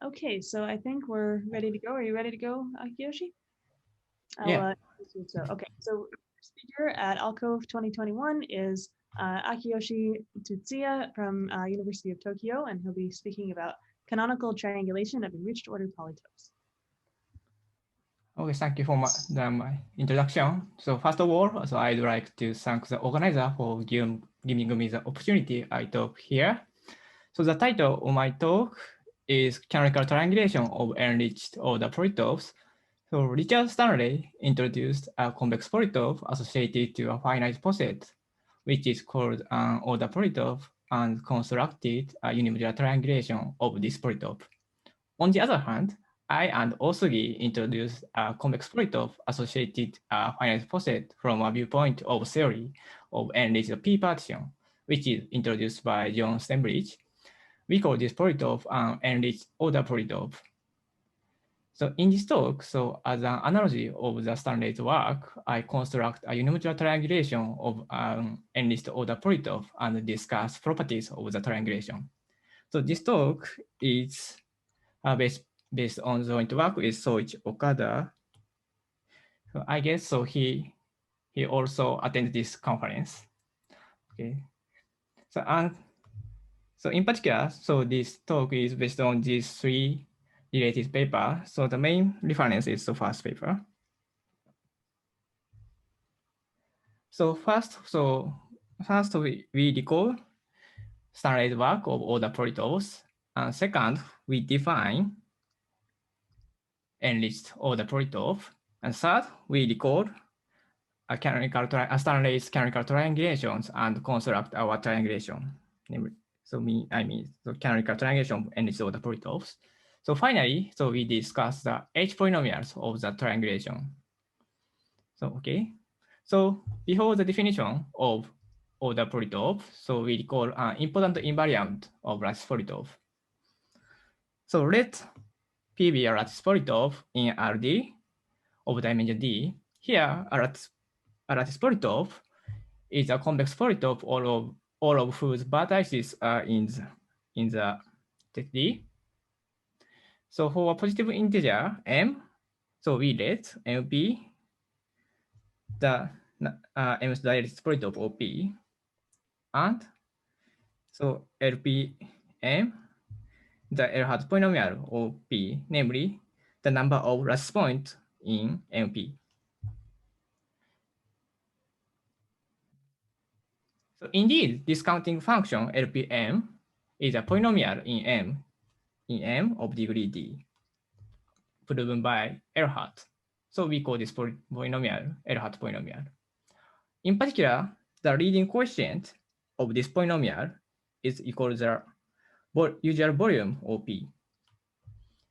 Okay, so I think we're ready to go. Are you ready to go, Akiyoshi? Yeah. Okay, so first speaker at AlCoVE 2021 is Akiyoshi Tsuchiya from University of Tokyo, and he'll be speaking about canonical triangulation of enriched order polytopes. Okay, thank you for my introduction. So first of all, I'd like to thank the organizer for giving me the opportunity I talk here. So the title of my talk is Canonical Triangulation of Enriched Order Polytopes. So Richard Stanley introduced a convex polytope associated to a finite poset, which is called an order polytope, and constructed a unimodular triangulation of this polytope. On the other hand, I and Osugi introduced a convex polytope associated finite poset from a viewpoint of theory of enriched p-partition, which is introduced by John Stenbridge. We call this polytope an enriched order polytope. So in this talk, so as an analogy of the Stanley's work, I construct a unimodular triangulation of an enriched order polytope and discuss properties of the triangulation. So this talk is based on joint work with Soichi Okada. So I guess so he also attended this conference. Okay. So in particular, so this talk is based on these three related papers. So the main reference is the first paper. So first we recall Stanley's work of order polytopes. And second, we define enriched order polytope. And third, we record Stanley's canonical triangulations and construct our triangulation. So canonical triangulation enriched order polytopes. So finally, so we discuss the H polynomials of the triangulation. So okay. So before the definition of order polytope, so we recall an important invariant of lattice polytope. So let P be a lattice polytope in RD of dimension D. Here, a lattice polytope is a convex polytope all of whose vertices are in the set D. So for a positive integer m, so we let m be the mth lattice polytope of P, and so LPM, the L hat polynomial of P, namely the number of lattice points in MP. So indeed, this counting function LPM is a polynomial in M of degree D, proven by L hat. So we call this polynomial L hat polynomial. In particular, the leading coefficient of this polynomial is equal to the usual volume of P.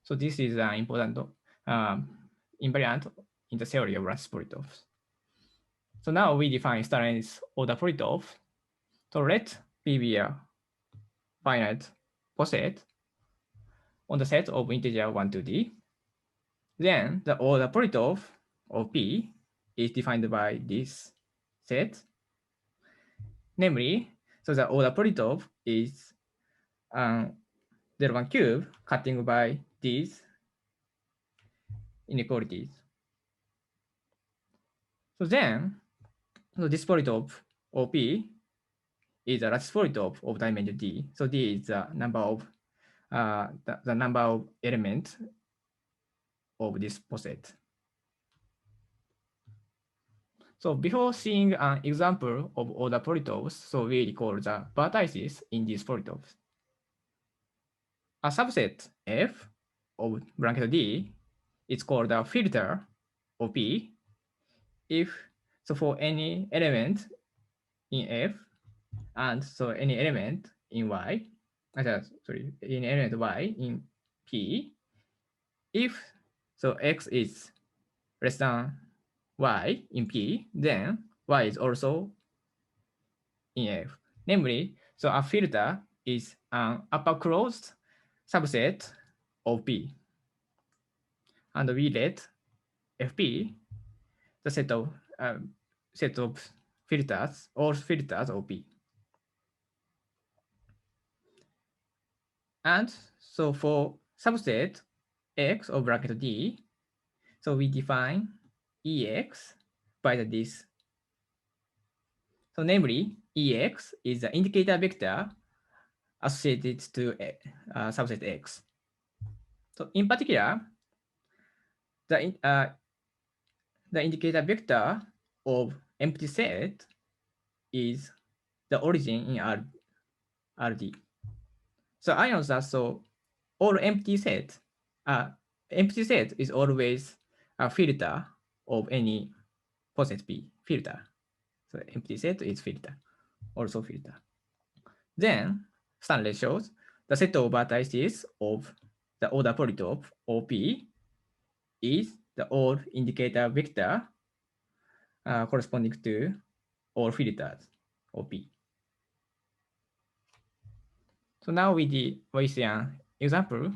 So this is an important invariant in the theory of lattice polytopes. So now we define Stanley's order polytope. So let P be a finite poset on the set of integer 1 to D. Then the order polytope of P is defined by this set. Namely, so the order polytope is Del1 cube cutting by these inequalities. So then, so this polytope OP is a lattice polytope of dimension D. So D is the number of the number of elements of this poset. So before seeing an example of order polytopes, so we recall the vertices in these polytopes. A subset F of bracket D is called a filter of P if so for any element in F and so any element in Y, any element Y in P, if so X is less than Y in P, then Y is also in F. Namely, so a filter is an upper closed subset of P. And we let FP the set of filters, all filters of P. And so for subset X of bracket D. So we define EX by this. So namely, EX is the indicator vector associated to subset X. So in particular, the indicator vector of empty set is the origin in RD. So I know that so all empty set is always a filter of any poset P filter. So empty set is filter, also filter. Then Stanley shows the set of vertices of the order polytope OP is the all indicator vector corresponding to all filters OP. So now we see an example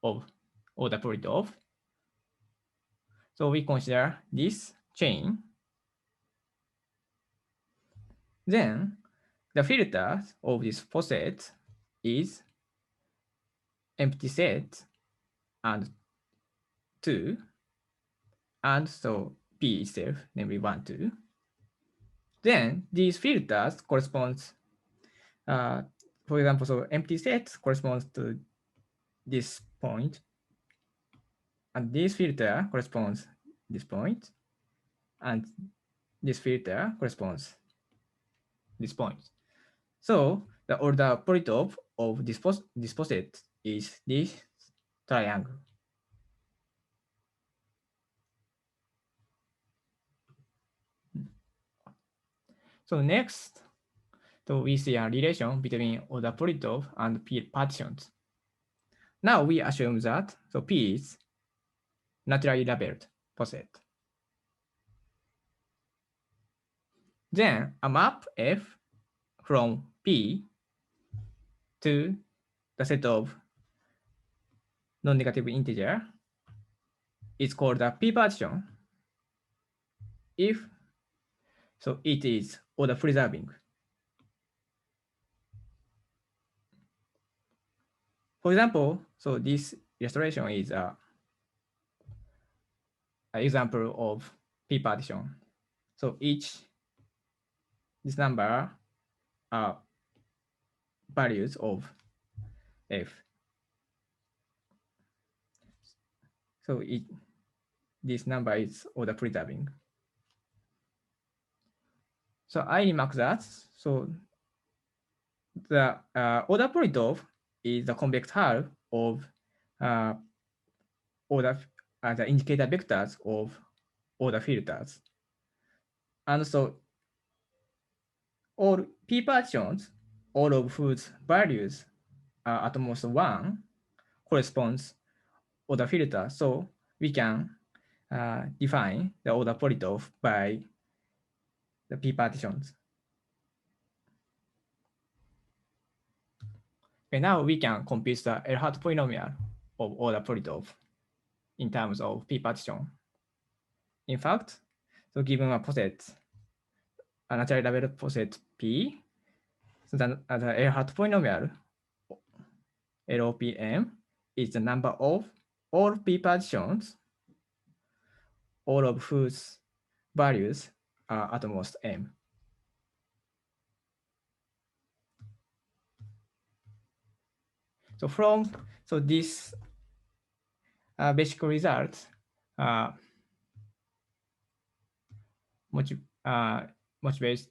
of order polytope. So we consider this chain. Then the filter of this poset is empty set and 2, and so P itself, namely 1, 2. Then these filters corresponds, for example, so empty set corresponds to this point, and this filter corresponds this point, and this filter corresponds this point. So the order polytope of this poset is this triangle. So next, so we see a relation between order polytope and P partitions. Now we assume that so P is naturally labeled poset. Then a map F from P to the set of non-negative integer is called a P partition if so it is order preserving. For example, so this illustration is an example of P partition. So this number are values of F. So this number is order preserving. So I remark that so the order polytope is the convex half of the indicator vectors of order filters. And so all P partitions, all of whose values are at most 1, corresponds order filter. So we can define the order polytope by the P partitions. And now we can compute the Ehrhart polynomial of order polytope in terms of P partition. In fact, so given a poset, a naturally labeled poset P, so the Ehrhart polynomial LOPM is the number of all P partitions, all of whose values are at most M. So this basic result motivates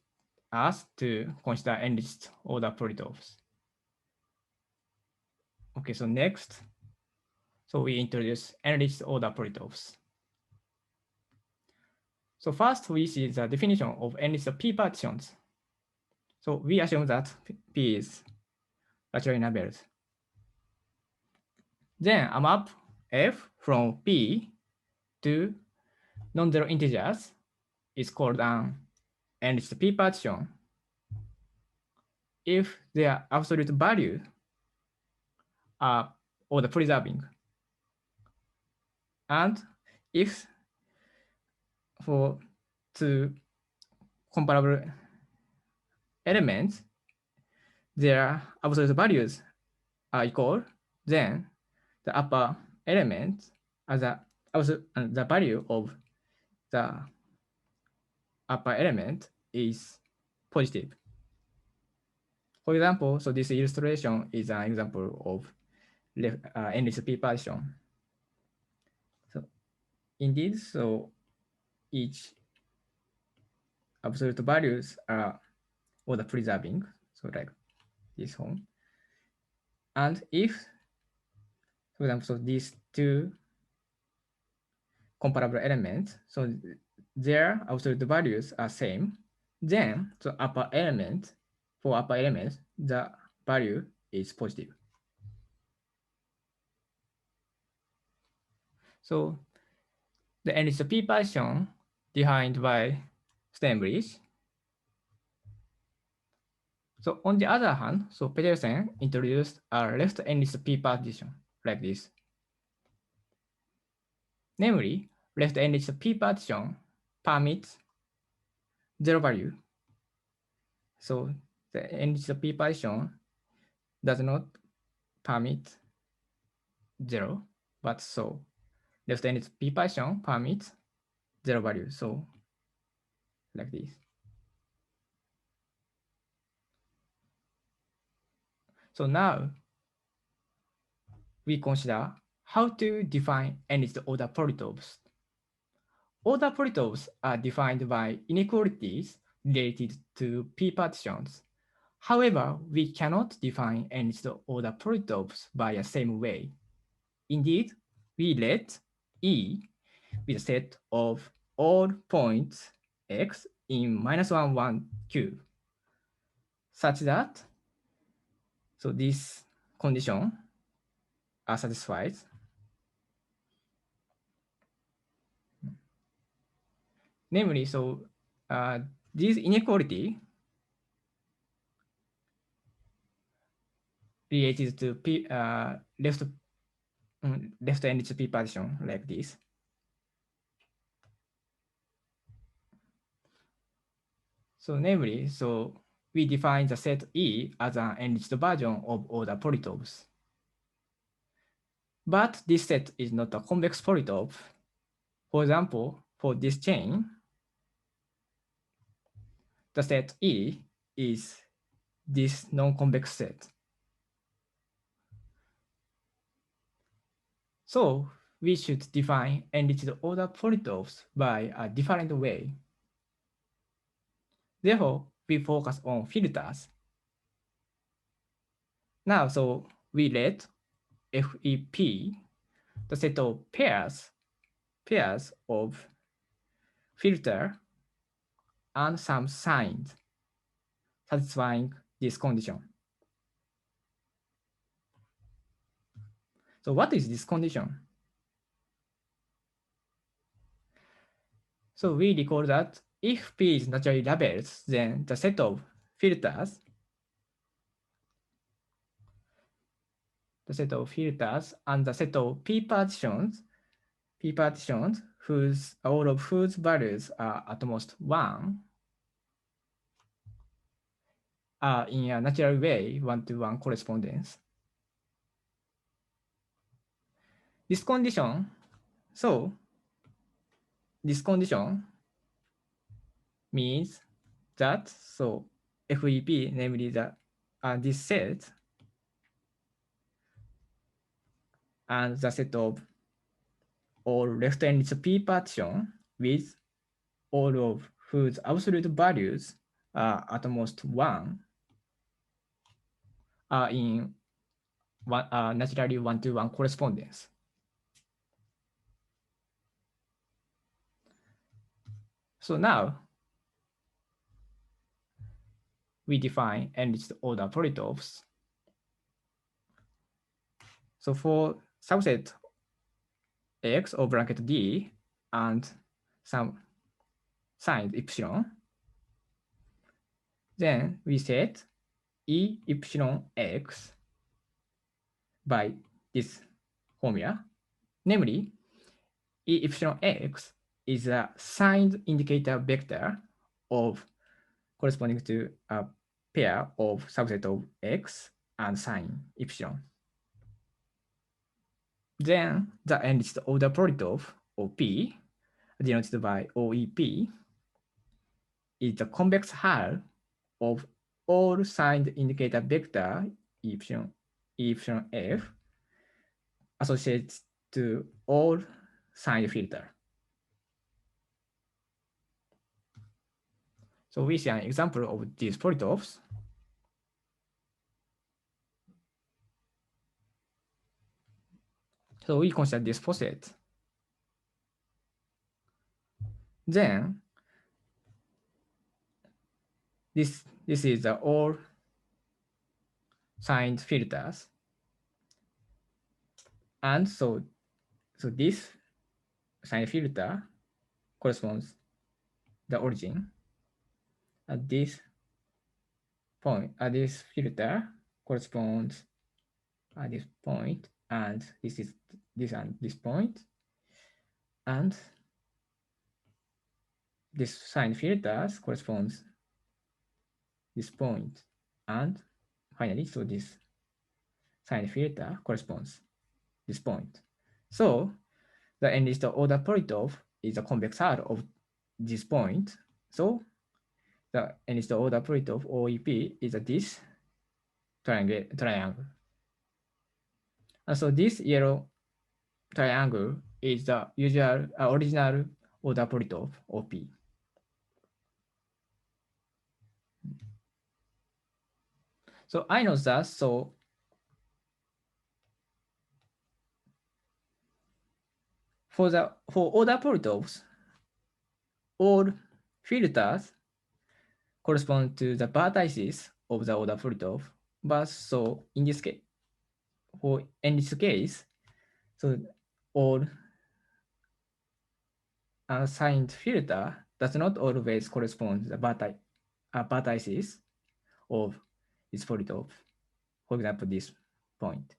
us to consider enriched order polytopes. Okay, so next, so we introduce enriched order polytopes. So first we see the definition of enriched P partitions. So we assume that P is naturally labeled. Then a map F from P to non-zero integers is called an enriched P partition if their absolute value are order preserving, and if for two comparable elements their absolute values are equal, then the upper element as the value of the upper element is positive. For example, so this illustration is an example of enriched p partition. So indeed, so each absolute values are order preserving, so like this one. And if, for example, so these two comparable elements, so their absolute values are same, then the upper element, for upper elements, the value is positive. So the enriched p partition defined by Stenbridge. So on the other hand, so Petersen introduced a left enriched p partition like this. Namely, left enriched p partition permits zero value. So the enriched p partition does not permit zero, but so left enriched p partition permits zero value. So like this. So now we consider how to define enriched order polytopes. Order polytopes are defined by inequalities related to p partitions. However, we cannot define enriched order polytopes by the same way. Indeed, we let E be the set of all points x in -1, 1 cube, such that so this condition are satisfied. Namely, so this inequality related to p left enriched p partition like this. So namely, so we define the set E as an enriched version of order polytopes. But this set is not a convex polytope. For example, for this chain, the set E is this non-convex set. So we should define enriched order polytopes by a different way. Therefore, we focus on filters. Now, so we let FEP, the set of pairs of filter and some signs satisfying this condition. So what is this condition? So we recall that if P is naturally labeled, then the set of filters, and the set of P partitions all of whose values are at most 1 are in a natural way one-to-one correspondence. This condition means that so FEP, namely this set and the set of all left enriched p partition with all of whose absolute values are at most 1 are in naturally one-to-one correspondence. So now we define enriched order polytopes. So for subset X or bracket D and some sign epsilon, then we set E epsilon X by this formula. Namely, E epsilon X is a signed indicator vector of corresponding to a pair of subset of X and sign epsilon. Then the enriched order polytope, OP, denoted by OEP, is the convex hull of all signed indicator vector epsilon F associated to all signed filter. So we see an example of these polytopes. So we consider this poset. Then this is the all signed filters. And so this signed filter corresponds the origin at this point. This filter corresponds at this point, and this is this and this point, and this signed filters corresponds this point, and finally, so this signed filter corresponds this point. So the enriched order polytope is a convex hull of this point. So the enriched order polytope OEP is this triangle. And so this yellow triangle is the usual original order polytope OP. So I know that. So for order polytopes, all filters correspond to the vertices of the order polytope. But so in this case, so all assigned filter does not always correspond to the vertices of its polytope. For example, this point.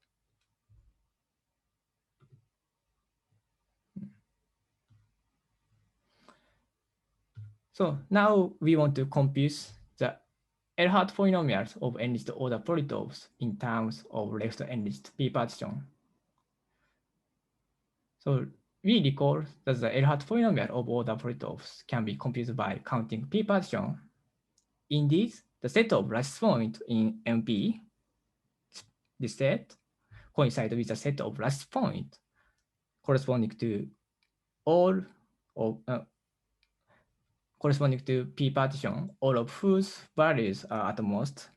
So now we want to compute the L-hat polynomials of enriched order polytopes in terms of left enriched p-partition. So we recall that the L-hat polynomial of order polytopes can be computed by counting p-partition. Indeed, the set of lattice points in MP, this set, coincide with the set of lattice points corresponding to all of corresponding to p-partition, all of whose values are at most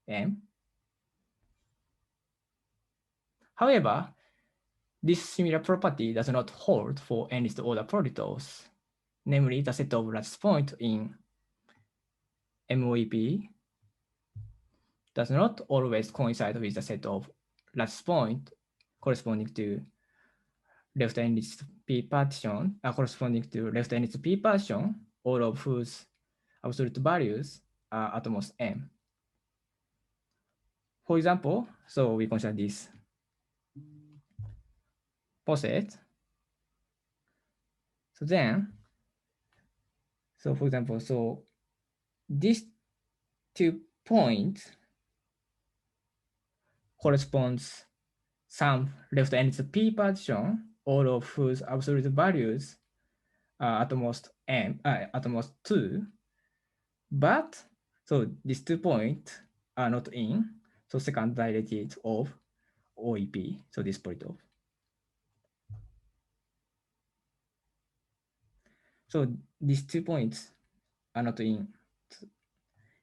m. However, this similar property does not hold for enriched order polytopes, namely the set of lattice points in MOEP does not always coincide with the set of lattice points corresponding to left enriched p-partition, corresponding to left enriched p-partition, all of whose absolute values are at most m. For example, so we consider this poset. So then, so for example, so these 2 points corresponds some left enriched p-partition, all of whose absolute values are at most m, at most 2. But so these 2 points are not in, so second derivative of OEP, so this polytope. So these 2 points are not in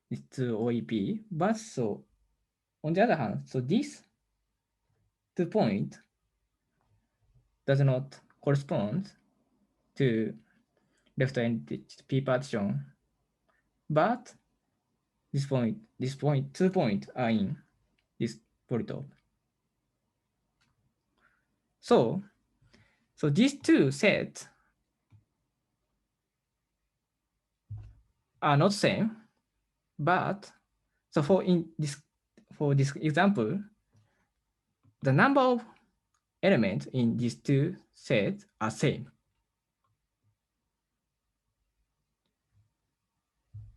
these 2 OEP, but so on the other hand, so this 2 point does not correspond to left-handed p-partition, but this point, 2 points are in this polytope. So these two sets are not same, but so for this example, the number of elements in these two sets are same.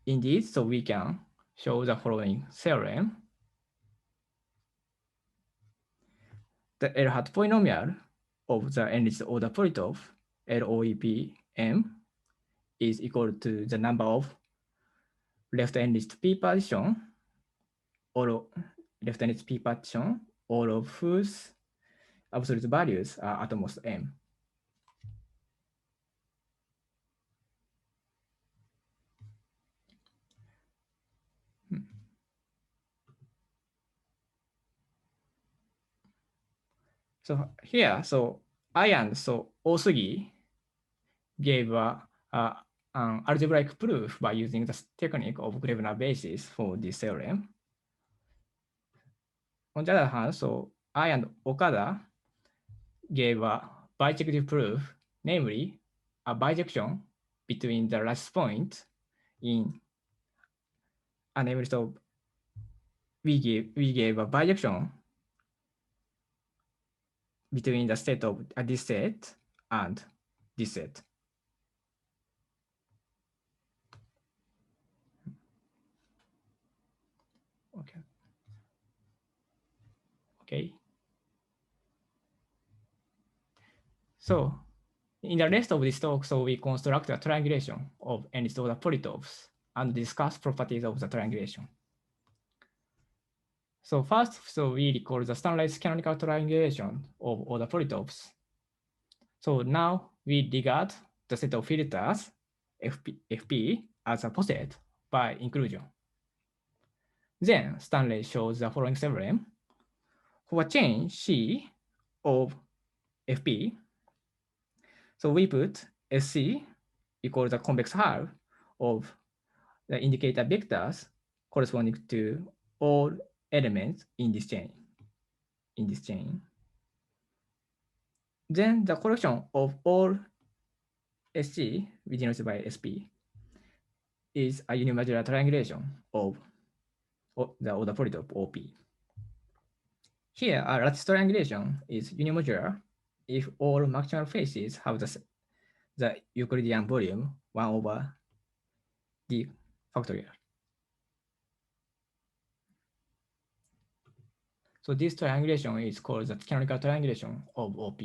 Indeed, so we can show the following theorem. the L hat polynomial of the enriched order polytope LOEPM is equal to the number of left enriched p partition, all left enriched p partition, all of whose absolute values are at most m. So here, so I and so Osugi gave an algebraic proof by using the technique of Grebner basis for this theorem. On the other hand, so I and Okada gave a bijective proof, namely a bijection between the last point in, namely, so we gave a bijection between the set of this set and this set. Okay. Okay. So in the rest of this talk, so we construct a triangulation of enriched order polytopes and discuss properties of the triangulation. So first, so we record the standardized canonical triangulation of order polytopes. So now we regard the set of filters FP as a poset by inclusion. Then Stanley shows the following theorem. For a chain C of FP, so we put SC equals the convex half of the indicator vectors corresponding to all elements in this chain. Then the collection of all SC denoted by SP is a unimodular triangulation of the order polytope OP. Here, a lattice triangulation is unimodular if all maximal faces have the Euclidean volume 1 over d factorial. So this triangulation is called the canonical triangulation of OP.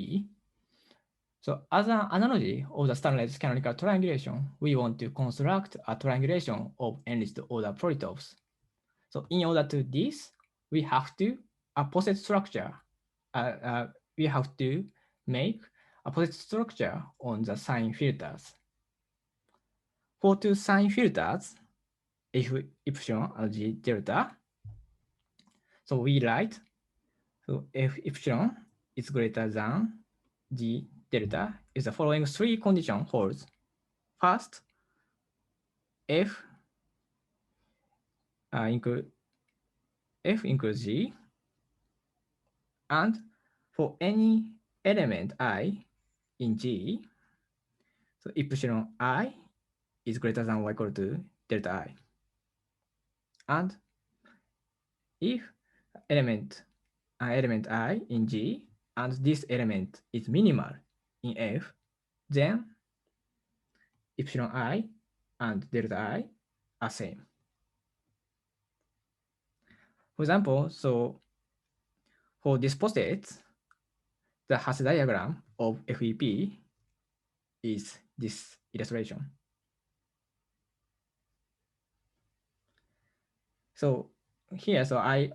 So as an analogy of the standardized canonical triangulation, we want to construct a triangulation of enriched order polytopes. So in order to this, we have to a poset structure. We have to make a poset structure on the sign filters. For two sign filters, if epsilon and g delta, so we write, so if epsilon is greater than g delta, if the following three condition holds. First, f includes g, and for any element I in G, so epsilon I is greater than or equal to delta I. And if element I in G and this element is minimal in F, then epsilon I and delta I are same. For example, so for this poset, the Hasse diagram of FEP is this illustration. So here, so I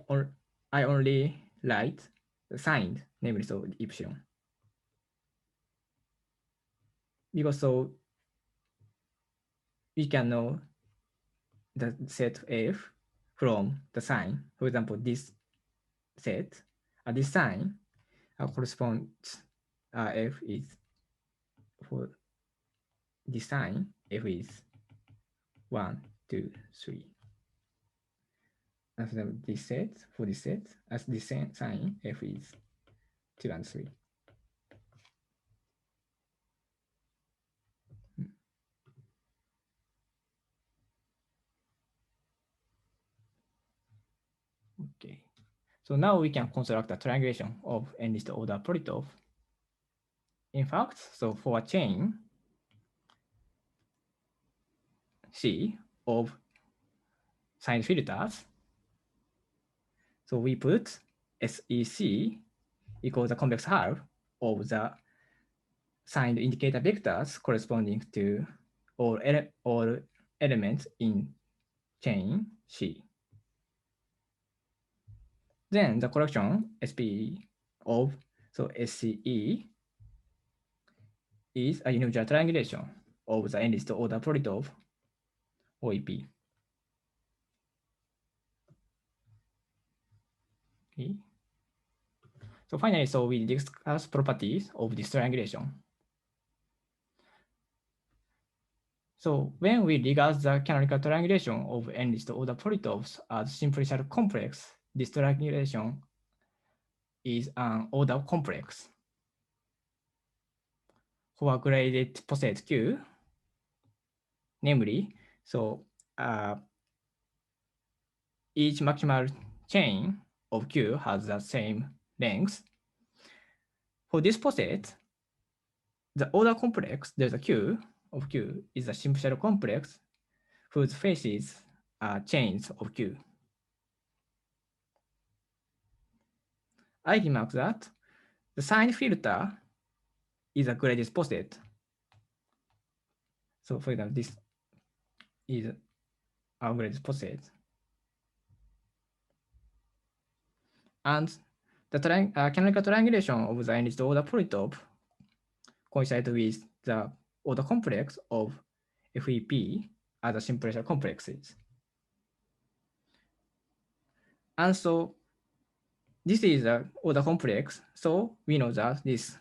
only write the sign, namely so epsilon. Because so we can know the set F from the sign. For example, this set, this sign corresponds, F is for this sign, F is 1, 2, 3. After this set, for this set, as this sign, F is 2 and 3. Okay. So now we can construct a triangulation of enriched order polytope. In fact, so for a chain C of sign filters, so we put SEC equals the convex half of the signed indicator vectors corresponding to all elements in chain C. Then the collection SPE of SCE is a universal triangulation of the enriched order polytope OEP. Okay. So finally, we discuss properties of this triangulation. So when we regard the canonical triangulation of enriched order polytopes as simplicial complex, this triangulation is an order complex for a graded poset Q, namely, each maximal chain of Q has the same length. For this poset, the order complex delta Q of Q is a simplicial complex whose faces are chains of Q. I remark that the sign filter is a graded poset. So for example, this is our graded poset. And the canonical triangulation of the enriched order polytope coincides with the order complex of FEP as a simplicial complexes. And so this is the order complex. So we know that this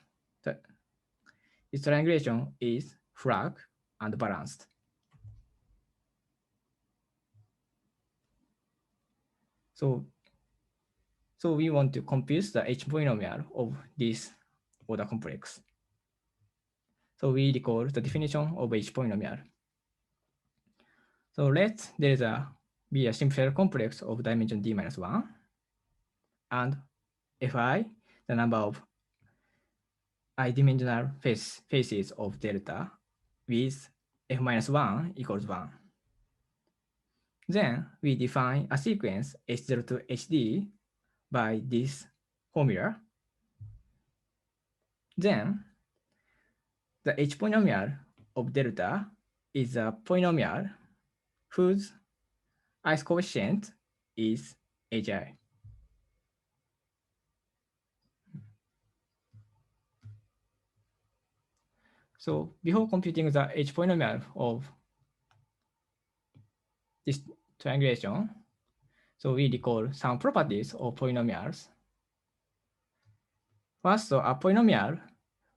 triangulation is flat and balanced. So we want to compute the H polynomial of this order complex. So we recall the definition of H polynomial. So let delta be a simplicial complex of dimension d minus 1, and Fi, the number of I-dimensional faces of delta with F minus 1 equals 1. Then we define a sequence H0 to HD by this formula. Then the H polynomial of delta is a polynomial whose ith coefficient is Hi. So before computing the H polynomial of this triangulation, so we recall some properties of polynomials. First, so a polynomial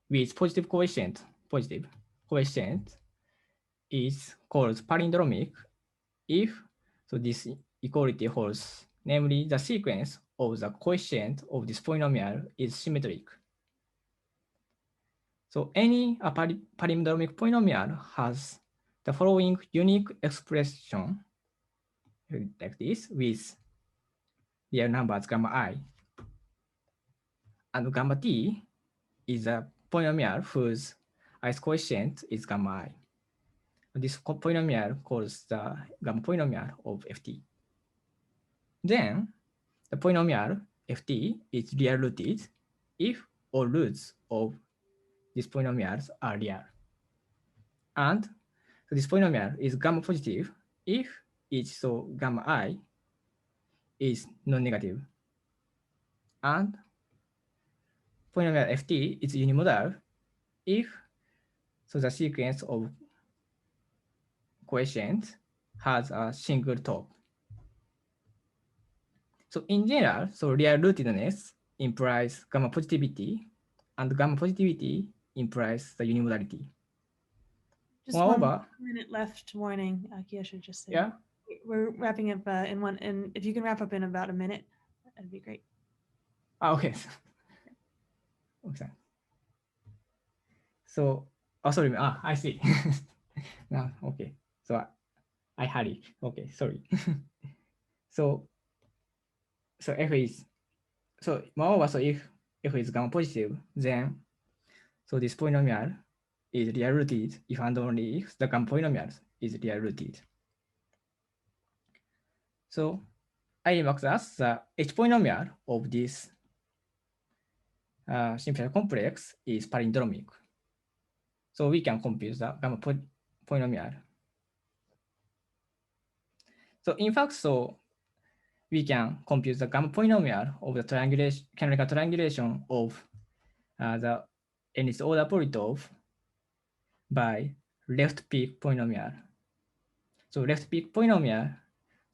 with positive coefficient is called palindromic if this equality holds, namely the sequence of the coefficient of this polynomial is symmetric. So any palindromic polynomial has the following unique expression like this with real numbers gamma I. And gamma t is a polynomial whose ith coefficient is gamma I. This polynomial calls the gamma polynomial of Ft. Then the polynomial Ft is real rooted if all roots of these polynomials are real. And so this polynomial is gamma positive if each gamma I is non-negative. And polynomial Ft is unimodal if the sequence of coefficients has a single top. So in general, real rootedness implies gamma positivity, and gamma positivity implies the unimodality. Just Moreover, 1 minute left warning, Akiyoshi just said. Yeah. We're wrapping up and if you can wrap up in about a minute, that'd be great. Okay. Okay. So, sorry. I see. No, okay. So I hurry. Okay, sorry. So F is moreover, if F is gamma positive, then this polynomial is real rooted if and only if the gamma polynomial is real rooted. So I remark that the H polynomial of this simple complex is palindromic. So we can compute the gamma polynomial. So in fact, so we can compute the gamma polynomial of the canonical triangulation of the nth order polytope by left peak polynomial. So left peak polynomial.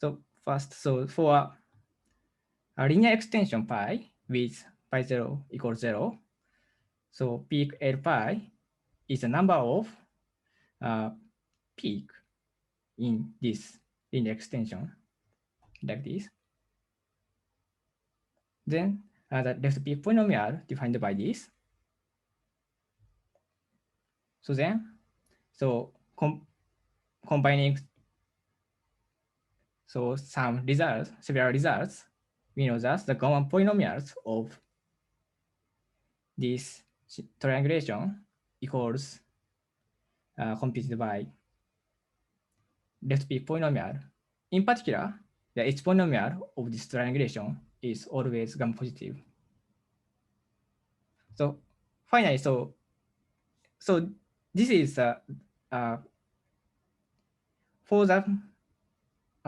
So first, so for a linear extension pi with pi 0 equals 0, so peak L pi is the number of peak in this linear extension like this. Then the left peak polynomial defined by this. So then, so combining so some results, several results, we know that the common polynomials of this triangulation equals computed by left peak polynomial. In particular, the H polynomial of this triangulation is always gamma positive. So finally, so this is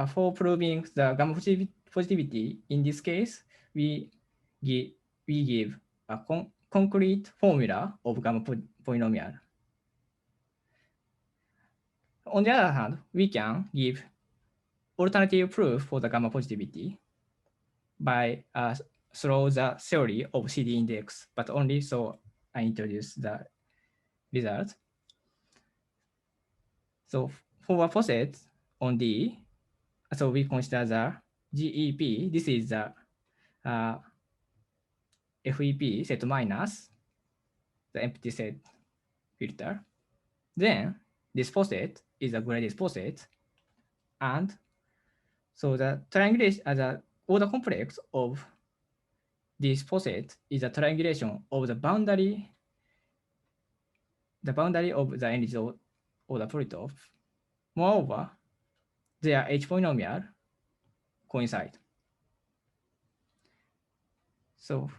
for proving the gamma positivity. In this case, we give a concrete formula of gamma polynomial. On the other hand, we can give alternative proof for the gamma positivity by through the theory of CD index, but only so I introduce the result. So for a poset on D, so we consider the GEP. This is the FEP set minus the empty set filter. Then this poset is a graded poset, and so the triangulation as the order complex of this poset is a triangulation of the boundary of the enriched order polytope. Moreover, their H polynomial coincide. So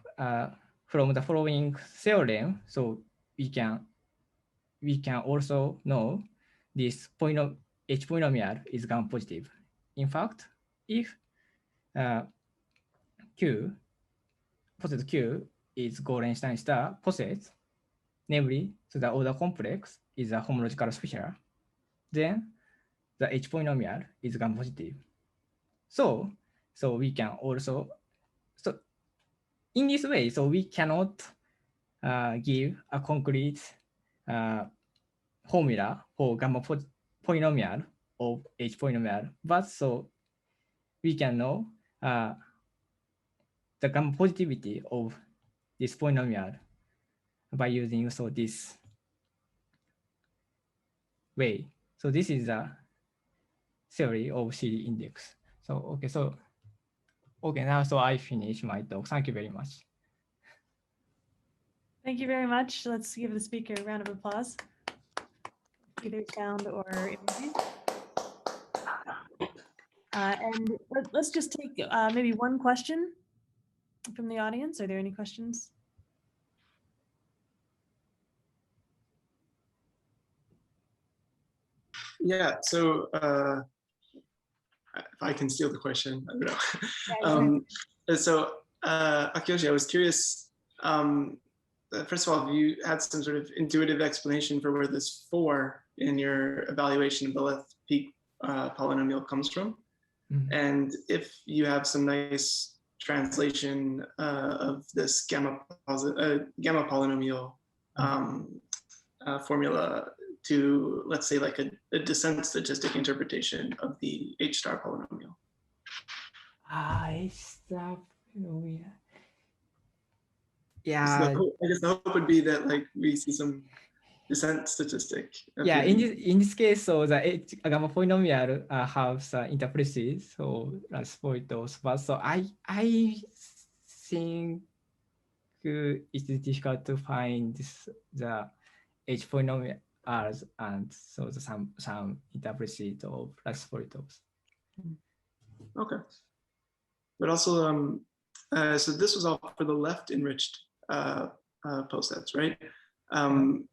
from the following theorem, so we can also know this H polynomial is gamma positive. In fact, if poset Q is Gorenstein star poset, namely, so the order complex is a homological sphere, then the H polynomial is gamma positive. So we can also, so in this way, so we cannot give a concrete formula for gamma polynomial of H polynomial, but so we can know the gamma positivity of this polynomial by using so this way. So this is a theory of CD index. So okay, now so I finish my talk. Thank you very much. Thank you very much. Let's give the speaker a round of applause, either sound or images. And let's just take maybe one question from the audience. Are there any questions? Yeah, so if I can steal the question, I don't know. Yeah, so Akiyoshi, I was curious, first of all, you had some sort of intuitive explanation for where this 4 in your evaluation of the left peak polynomial comes from. Mm-hmm. And if you have some nice translation of this gamma polynomial formula to, let's say, like a descent statistic interpretation of the H star polynomial. H star polynomial. Yeah. So I guess the hope would be that like we see some descent statistic. Yeah, in this case, so the gamma polynomial have interpolacies, so as polytopes, but so I think it's difficult to find the H polynomials and so some interpolacies of less polytopes. Okay, but also so this was all for the left enriched posets, right?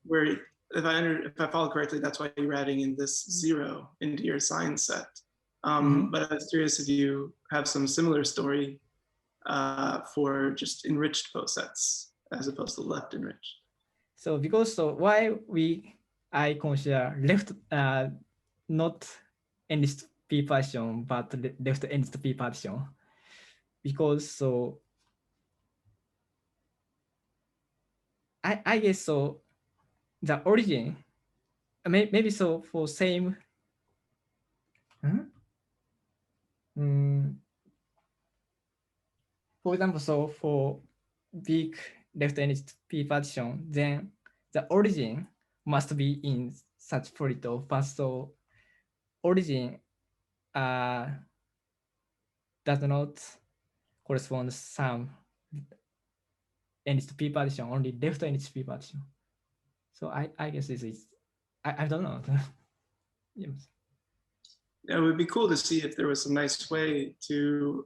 Where if I follow correctly, that's why you're adding in this 0 into your sign set. But I was curious if you have some similar story for just enriched posets as opposed to left enriched. So because why I consider left not enriched p partition but left enriched p partition, because I guess the origin maybe for same for example, for big left enriched p partition, then the origin must be in such polytope, but origin does not correspond to some enriched p partition, only left enriched p partition. So I guess this is I don't know. Yes. It would be cool to see if there was some nice way to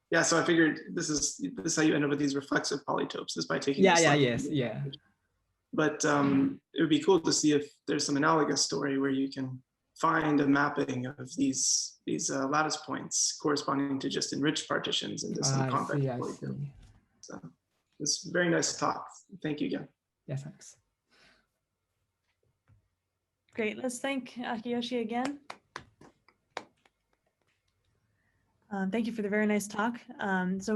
yeah, so I figured this is how you end up with these reflexive polytopes, is by taking But it would be cool to see if there's some analogous story where you can find a mapping of these lattice points corresponding to just enriched partitions into some convex polytope. So it's a very nice talk. Thank you again. Yeah, thanks. Great, let's thank Akiyoshi again. Thank you for the very nice talk. So